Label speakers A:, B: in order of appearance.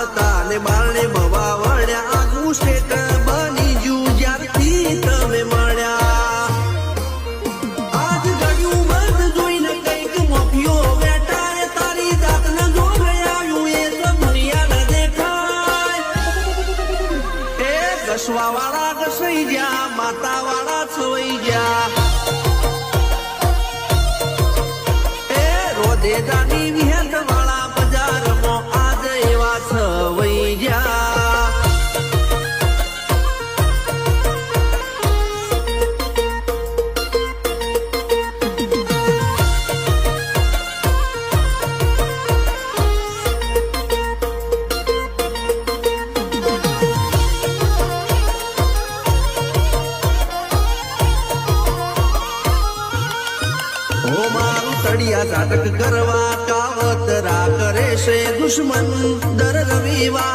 A: હતા ને બારણે ભવા વળ્યા આગું સ્ટેટ બની ગયું જ્યારથી તમે મળ્યા આજ ઘડ્યું બંધ જોઈને કઈક મોફીઓ બેઠાય તારી જાતને જો આવ્યું એ તો દુનિયા ન દેખાય એ ઘસવા વાળા ઘસાઈ ગયા માતા વાળા છવાઈ ગયા દેદાની વિહેત વાળા બજારમાં આજ એવા છવાઈ ગયા ઓ મારું તળિયા ઝાટક કરવા કાવતરા કરે છે દુશ્મન દર રવિવાર